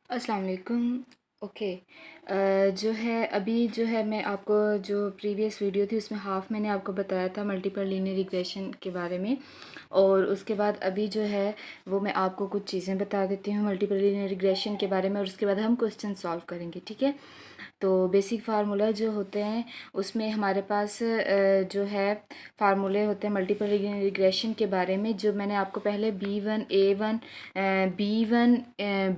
अस्सलाम वालेकुम। ओके। जो है अभी जो है मैं आपको जो प्रीवियस वीडियो थी उसमें हाफ़ मैंने आपको बताया था मल्टीपल लीनियर रिग्रेशन के बारे में, और उसके बाद अभी जो है वो मैं आपको कुछ चीज़ें बता देती हूँ मल्टीपल लीनियर रिग्रेशन के बारे में, और उसके बाद हम क्वेश्चन सॉल्व करेंगे। ठीक है। तो बेसिक फार्मूला जो होते हैं उसमें हमारे पास जो है फार्मूले होते हैं मल्टीपल रिग्रेशन के बारे में, जो मैंने आपको पहले B1 A1 B1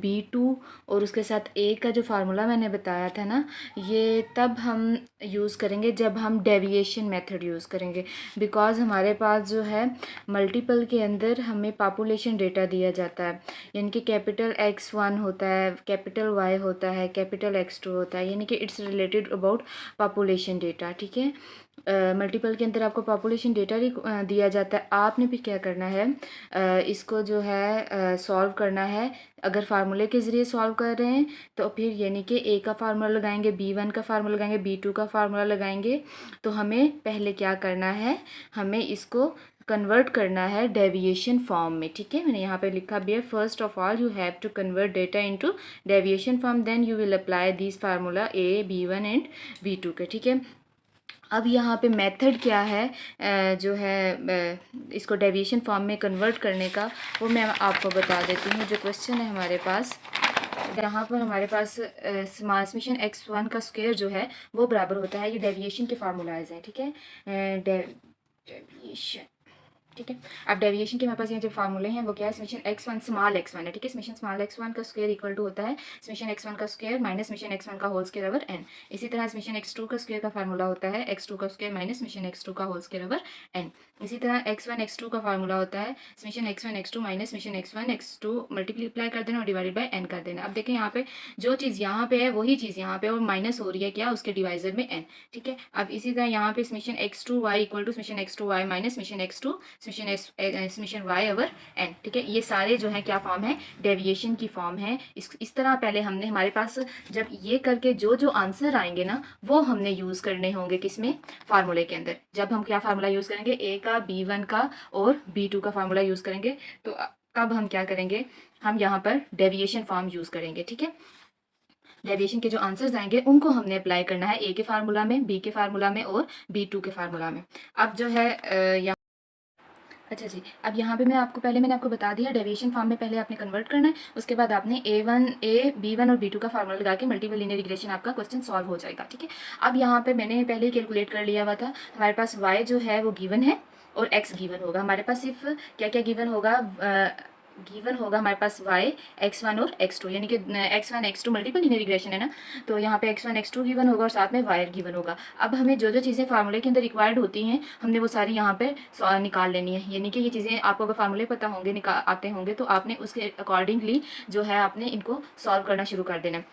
B2 और उसके साथ ए का जो फार्मूला मैंने बताया था ना, ये तब हम यूज़ करेंगे जब हम डेविएशन मेथड यूज़ करेंगे। बिकॉज़ हमारे पास जो है मल्टीपल के अंदर हमें पॉपुलेशन डेटा दिया जाता है, यानी कि कैपिटल X1 होता है, कैपिटल Y होता है, कैपिटल X2 होता है, यानी कि it's related about population data. ठीक है। मल्टीपल के अंदर आपको पॉपुलेशन डेटा दिया जाता है। आपने फिर क्या करना है, इसको जो है सॉल्व करना है। अगर फार्मूले के ज़रिए सॉल्व कर रहे हैं तो फिर यानी कि ए का फार्मूला लगाएंगे, B1 का फार्मूला लगाएंगे, B2 का फार्मूला लगाएंगे। तो हमें पहले क्या करना है, हमें इसको कन्वर्ट करना है डेविएशन फॉर्म में। ठीक है, मैंने यहाँ पे लिखा भी है, first of all you have to convert data into deviation form, then you will apply this formula B1 and B2 के। ठीक है। अब यहाँ पे मेथड क्या है, जो है इसको डेविएशन फॉर्म में कन्वर्ट करने का, वो मैं आपको बता देती हूँ। जो क्वेश्चन है हमारे पास, यहाँ पर हमारे पास समेशन x1 का स्क्वायर जो है वो बराबर होता है, ये डेविएशन के फार्मूलाइज हैं। ठीक है। डेविएशन। ठीक है। अब डेविएशन के हमारे पास ये जो फार्मूले हैं वो क्या है, समेशन x1 स्मॉल x1 है। ठीक है। समेशन स्मॉल x1 का स्क्वायर इक्वल टू होता है समेशन x1 का स्क्वायर माइनस समेशन x1 का होल स्क्वायर ओवर n। इसी तरह समेशन x2 का स्क्वायर का फार्मूला होता है x2 का स्क्वायर माइनस समेशन x2 का होल स्क्वायर ओवर n। इसी तरह x1 x2 का फार्मूला होता है summation x1 x2 minus summation x1 x2 multiply कर देना और डिवाइडेड बाय n कर देना। अब देखें यहाँ पे जो चीज़ यहाँ पे है वही चीज़ यहाँ पे और माइनस हो रही है क्या, उसके डिवाइजर में n। ठीक है। अब इसी तरह यहाँ पे summation x2y equal to summation x2y minus summation x2 summation y over n। ठीक है। ये सारे जो है क्या फॉर्म है, डेविएशन की फॉर्म है। इस तरह पहले हमने हमारे पास जब ये करके जो जो आंसर आएंगे ना वो हमने यूज़ करने होंगे किसमें, फार्मूले के अंदर। जब हम क्या फार्मूला यूज़ करेंगे, ए का B1 का और B2 का फार्मूला यूज़ करेंगे, तो तब हम क्या करेंगे, हम यहाँ पर डेविएशन फॉर्म यूज़ करेंगे। ठीक है। डेविएशन के जो आंसर्स आएंगे उनको हमने अप्लाई करना है ए के फार्मूला में, बी के फार्मूला में और B2 के फार्मूला में। अब जो है अच्छा जी, अब यहाँ पे मैंने आपको बता दिया डेविएशन फॉर्म में पहले आपने कन्वर्ट करना है, उसके बाद आपने B1 और B2 का फार्मूला लगा के मल्टीपल लीनियर रिग्रेशन आपका क्वेश्चन सॉल्व हो जाएगा। ठीक है। अब यहाँ पे मैंने पहले ही कैलकुलेट कर लिया हुआ था, हमारे पास y जो है वो गिवन है और x गिवन होगा। हमारे पास सिर्फ क्या क्या गिवन होगा, गिवन होगा हमारे पास y x1 और x2, यानी कि x1 x2 multiple linear regression है ना, तो यहाँ पे x1 x2 गिवन होगा और साथ में y गिवन होगा। अब हमें जो जो चीज़ें फार्मूले के अंदर रिक्वायर्ड होती हैं हमने वो सारी यहाँ पे निकाल लेनी है, यानी कि ये चीज़ें आपको अगर फार्मूले पता होंगे आते होंगे तो आपने उसके अकॉर्डिंगली जो है आपने इनको सॉल्व करना शुरू कर देना।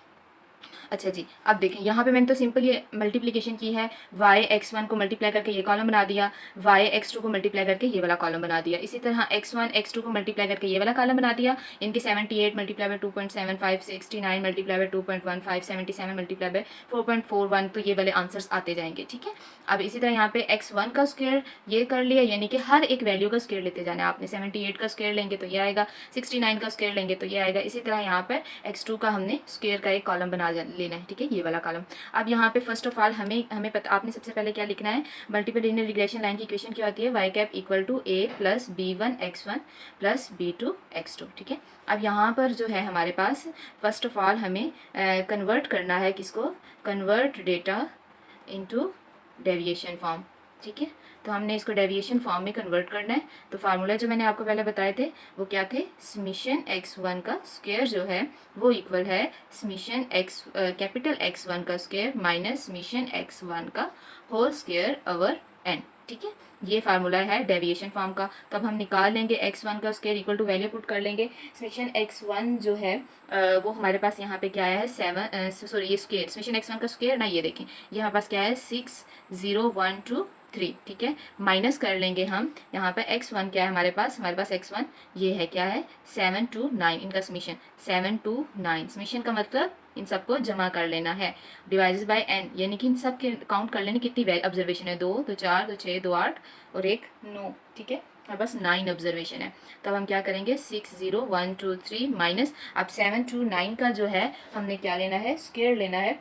अच्छा जी, अब देखें यहाँ पे मैंने तो सिंपल ये मल्टीप्लिकेशन की है, y x1 को मल्टीप्लाई करके ये कॉलम बना दिया, y x2 को मल्टीप्लाई करके ये वाला कॉलम बना दिया। इसी तरह x1 x2 को मल्टीप्लाई करके ये वाला कॉलम बना दिया। इनके 78 multiply by 2.75, 69 multiply by 2.15, 77 multiply by 4.41, तो ये वाले आंसर्स आते जाएंगे। ठीक है। अब इसी तरह यहाँ पे x1 का स्क्वायर ये कर लिया, यानी कि हर एक वैल्यू का स्क्वायर लेते जाना है आपने। 78 का स्क्वायर लेंगे तो ये आएगा, 69 का स्क्वायर लेंगे तो ये आएगा। इसी तरह यहाँ पर x2 का हमने स्क्वायर का एक कॉलम बना लेना है। ठीक है, ये वाला कॉलम। अब यहाँ पे फर्स्ट ऑफ ऑल हमें पता, आपने सबसे पहले क्या लिखना है, मल्टीपल लीनियर रिग्रेशन लाइन की इक्वेशन क्या होती है, y cap equal to a plus B1 x1 plus B2 x2। ठीक है। अब यहाँ पर जो है हमारे पास फर्स्ट ऑफ ऑल हमें कन्वर्ट करना है, किसको, convert data into deviation form. ठीक है। तो हमने इसको डेविएशन फॉर्म में कन्वर्ट करना है। तो फार्मूला जो मैंने आपको पहले बताए थे वो क्या थे, समेशन x1 का स्क्वायर जो है वो इक्वल है समेशन कैपिटल X1 का स्क्वायर माइनस समेशन x1 का होल स्क्वायर ओवर n। ठीक है। ये फार्मूला है डेविएशन फॉर्म का। तो अब हम निकाल लेंगे x1 का square equal to value put कर लेंगे, समेशन x1 जो है वो हमारे पास यहाँ पे क्या आया है 7, सॉरी ये स्क्वायर, समेशन x1 का स्क्वायर ना, ये देखें ये हमारे पास क्या है 60,123। ठीक है। माइनस कर लेंगे हम यहाँ पे x1 क्या है हमारे पास x1 ये है क्या है 729, इनका समेशन 729, समेशन का मतलब इन सबको जमा कर लेना है, डिवाइडेड बाय n, यानी कि इन सब के काउंट कर लेने कितनी ऑब्जर्वेशन है, 2 2 4 2 6 2 8 और 1 9। ठीक है। हमारे पास 9 ऑब्जर्वेशन है। तो अब हम क्या करेंगे, 6 0 1 2 3 माइनस, अब 7 2 9 का जो है हमने क्या लेना है, स्क्वायर लेना है।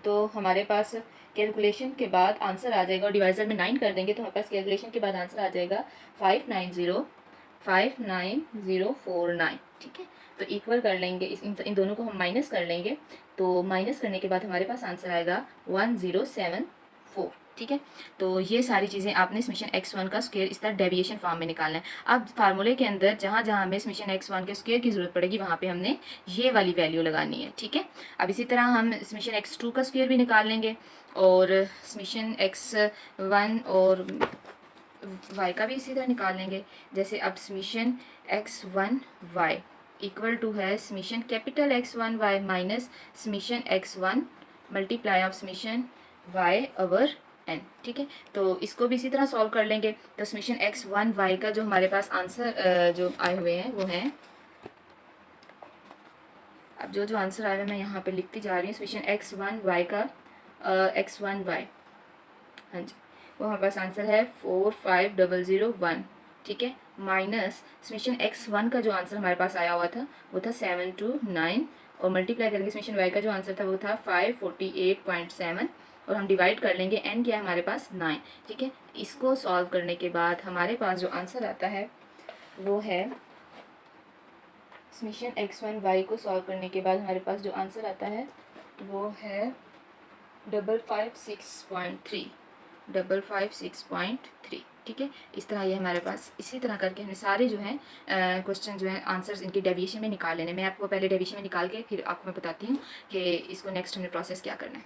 तो हमारे पास कैलकुलेशन के बाद आंसर आ जाएगा, और डिवाइजर में 9 कर देंगे तो हमारे पास कैलकुलेशन के बाद आंसर आ जाएगा 59049, ठीक है। तो इक्वल कर लेंगे, इन दोनों को हम माइनस कर लेंगे, तो माइनस करने के बाद हमारे पास आंसर आएगा 1074, ठीक है। तो ये सारी चीज़ें आपने समेशन x1 का स्क्वायर इस तरह डेविएशन फॉर्म में निकालना है। अब फार्मूले के अंदर जहाँ जहाँ हमें समेशन x1 के स्क्वायर की ज़रूरत पड़ेगी वहाँ पे हमने ये वाली वैल्यू लगानी है, ठीक है। अब इसी तरह हम समेशन x2 का स्क्वायर भी निकाल लेंगे, और समेशन x1 और y का भी इसी तरह निकाल लेंगे। जैसे अब समेशन x1y इक्वल टू है summation capital x1y minus summation x1 multiply of summation y over n, ठीक है। तो इसको भी इसी तरह सॉल्व कर लेंगे। तो समेशन x1y का जो हमारे पास आंसर जो आए हुए हैं वो हैं, अब जो आंसर आया है मैं यहाँ पे लिखती जा रही हूँ। समेशन x1y का x1y, हाँ जी, वो हमारे पास आंसर है 45001, ठीक है, माइनस समेशन x1 का जो आंसर हमारे पास आया हुआ था वो था 729, और मल्टीप्लाई करके समेशन y का जो आंसर था वो था 548.7, और हम डिवाइड कर लेंगे, n क्या है हमारे पास 9, ठीक है। इसको सॉल्व करने के बाद हमारे पास जो आंसर आता है वो है समेशन x1y को सॉल्व करने के बाद हमारे पास जो आंसर आता है वो है 556.3, ठीक है। इस तरह ये हमारे पास, इसी तरह करके हमने सारे जो हैं क्वेश्चन जो हैं आंसर्स इनके डेविएशन में निकाल लेने। मैं आपको पहले डेविएशन में निकाल के फिर आपको मैं बताती हूँ कि इसको नेक्स्ट हमने प्रोसेस क्या करना है।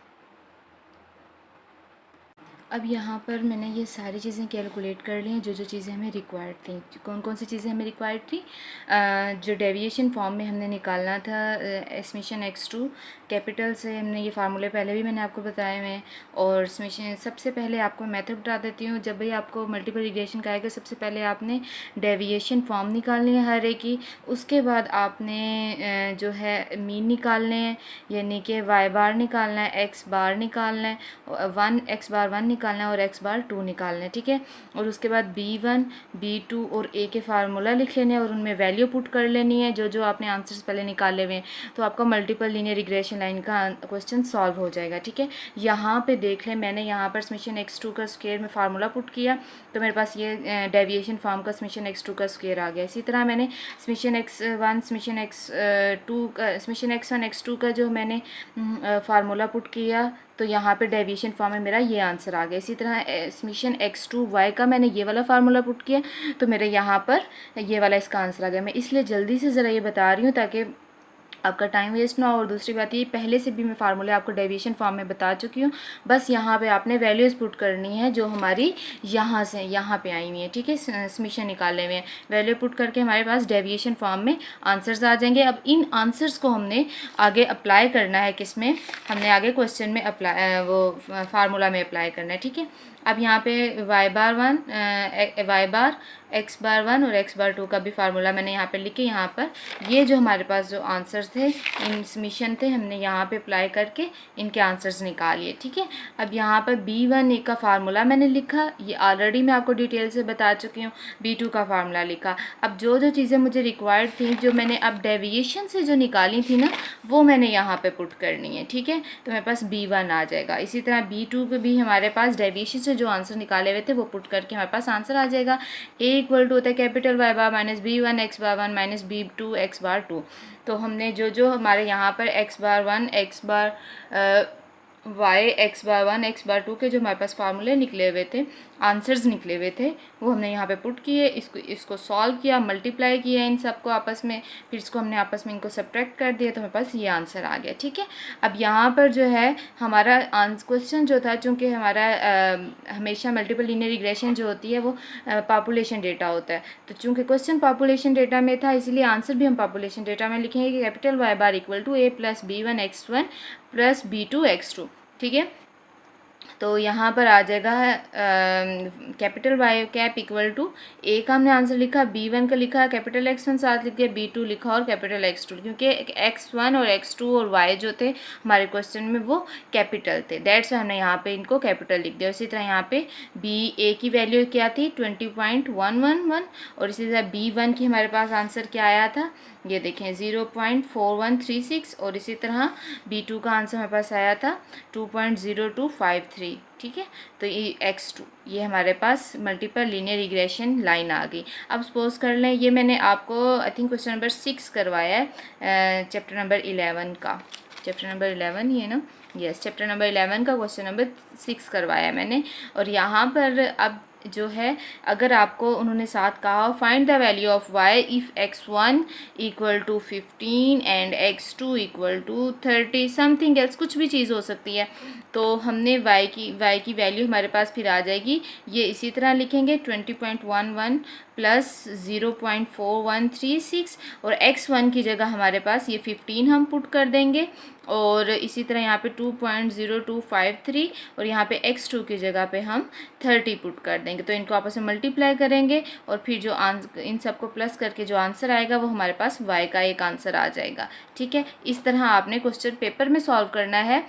अब यहाँ पर मैंने ये सारी चीज़ें कैलकुलेट कर ली हैं, जो चीज़ें हमें रिक्वायर्ड थी। कौन कौन सी चीज़ें हमें रिक्वायर्ड थी, जो डेविएशन फॉर्म में हमने निकालना था समेशन x2 कैपिटल से, हमने ये फार्मूले पहले भी मैंने आपको बताए हुए हैं। और समेशन, सबसे पहले आपको मेथड बता देती हूँ, जब भी आपको मल्टीपल रिग्रेशन का आएगा सबसे पहले आपने डेविएशन फॉर्म निकालनी है हर एक की। उसके बाद आपने जो है मीन निकालने हैं, यानी कि y बार निकालना है, x बार निकालना है, x बार 1 निकालना है और x बार 2 निकालना है, ठीक है। और उसके बाद b1 b2 और a के फार्मूला लिख लेने हैं और उनमें वैल्यू पुट कर लेनी है जो आपने आंसर्स पहले निकाले हुए हैं। तो आपका मल्टीपल लीनियर रिग्रेशन लाइन का क्वेश्चन सॉल्व हो जाएगा, ठीक है। यहाँ पे देख लें, मैंने यहाँ पर समेशन x2 का स्क्वायर में फार्मूला पुट किया तो मेरे पास ये डेविएशन फॉर्म का समेशन x2 का स्क्वायर आ गया। इसी तरह मैंने समेशन x1 समेशन x2 का समेशन x1 x2 का जो मैंने फार्मूला पुट किया तो यहाँ पे डेविएशन फॉर्म में मेरा ये आंसर आ गया। इसी तरह समेशन x2y का मैंने ये वाला फार्मूला पुट किया तो मेरे यहाँ पर ये वाला इसका आंसर आ गया। मैं इसलिए जल्दी से ज़रा ये बता रही हूँ ताकि आपका टाइम वेस्ट ना हो। और दूसरी बात ये, पहले से भी मैं फार्मूले आपको डेविएशन फॉर्म में बता चुकी हूँ, बस यहाँ पे आपने वैल्यूज़ पुट करनी है जो हमारी यहाँ से यहाँ पे आई हुई है, ठीक है। समेशन निकाले हुए हैं, वैल्यू पुट करके हमारे पास डेविएशन फॉर्म में आंसर्स आ जाएंगे। अब इन आंसर्स को हमने आगे अप्लाई करना है, किस में, हमने आगे क्वेश्चन में अप्लाई, वो फार्मूला में अप्लाई करना है, ठीक है। अब यहाँ पे y बार 1 x बार 1 और x बार 2 का भी फार्मूला मैंने यहाँ पे लिखे। यहाँ पर ये जो हमारे पास जो आंसर्स थे, इन समेशन थे, हमने यहाँ पे अप्लाई करके इनके आंसर्स निकाल लिए, ठीक है। अब यहाँ पर b1 का फार्मूला मैंने लिखा, ये ऑलरेडी मैं आपको डिटेल से बता चुकी हूँ। b2 का फार्मूला लिखा। अब जो चीज़ें मुझे रिक्वायर्ड थी, जो मैंने अब डेविएशन से जो निकाली थी ना, वो मैंने यहाँ पर पुट करनी है, ठीक है। तो मेरे पास b1 आ जाएगा। इसी तरह b2 पे भी हमारे पास डेविएशन से जो आंसर निकाले हुए थे वो पुट करके हमारे पास आंसर आ जाएगा। a इक्वल टू होता है कैपिटल y बार माइनस b1 x बार 1 माइनस b2 x बार 2। तो हमने जो हमारे यहाँ पर x बार 1 x बार y x बार 1 x बार 2 के जो हमारे पास फार्मूले निकले हुए थे, आंसर्स निकले हुए थे, वो हमने यहाँ पे पुट किए, इसको सॉल्व किया, मल्टीप्लाई किया इन सबको आपस में, फिर इसको हमने आपस में इनको सब्ट्रैक्ट कर दिया तो हमारे पास ये आंसर आ गया, ठीक है। अब यहाँ पर जो है हमारा क्वेश्चन जो था, चूँकि हमारा हमेशा मल्टीपल लीनियर रिग्रेशन जो होती है वो पॉपुलेशन डेटा होता है, तो चूँकि क्वेश्चन पॉपुलेशन डेटा में था इसलिए आंसर भी हम पॉपुलेशन डेटा में लिखेंगे कि capital y bar equal to a plus b1 x1 plus b2 x2, ठीक है। तो यहाँ पर आ जाएगा capital Y cap equal to A का हमने आंसर लिखा, B1 का लिखा, कैपिटल X1 साथ लिख दिया, B2 लिखा और कैपिटल X2, क्योंकि X1 और X2 और Y जो थे हमारे क्वेश्चन में वो कैपिटल थे, दैट्स हमने यहाँ पे इनको कैपिटल लिख दिया। इसी तरह यहाँ पे A की वैल्यू क्या थी 20.111 और इसी तरह B1 की हमारे पास आंसर क्या आया था, ये देखें 0.4136 और इसी तरह B2 का आंसर हमारे पास आया था 2.0253। ठीक है, तो ये X2 ये हमारे पास मल्टीपल लीनियर रिग्रेशन लाइन आ गई। अब सपोज कर लें ये मैंने आपको आई थिंक क्वेश्चन नंबर 6 करवाया है चैप्टर नंबर 11 का, चैप्टर नंबर 11 ये ना, यस चैप्टर नंबर 11 का क्वेश्चन नंबर 6 करवाया मैंने। और यहाँ पर अब जो है अगर आपको उन्होंने साथ कहा find the value of y if x1 equal to 15 and x2 equal to 30 something else, कुछ भी चीज़ हो सकती है, तो हमने y की वैल्यू हमारे पास फिर आ जाएगी, ये इसी तरह लिखेंगे 20.11 प्लस 0.4136 और x1 की जगह हमारे पास ये 15 हम पुट कर देंगे और इसी तरह यहाँ पे 2.0253 और यहाँ पे x2 की जगह पे हम 30 पुट कर देंगे। तो इनको आपस में मल्टीप्लाई करेंगे और फिर जो इन सबको प्लस करके जो आंसर आएगा वो हमारे पास y का एक आंसर आ जाएगा। ठीक है, इस तरह आपने क्वेश्चन पेपर में सॉल्व करना है।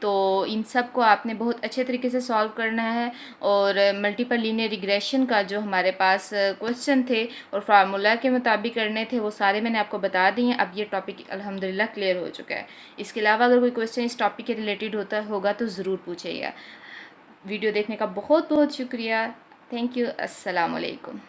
तो इन सब को आपने बहुत अच्छे तरीके से सॉल्व करना है और मल्टीपल लीनियर रिग्रेशन का जो हमारे पास क्वेश्चन थे और फार्मूला के मुताबिक करने थे वो सारे मैंने आपको बता दिए हैं। अब ये टॉपिक अल्हम्दुलिल्लाह क्लियर हो चुका है। इसके अलावा अगर कोई क्वेश्चन इस टॉपिक के रिलेटेड होगा तो ज़रूर पूछिएगा। वीडियो देखने का बहुत बहुत शुक्रिया। Thank you. अस्सलाम वालेकुम।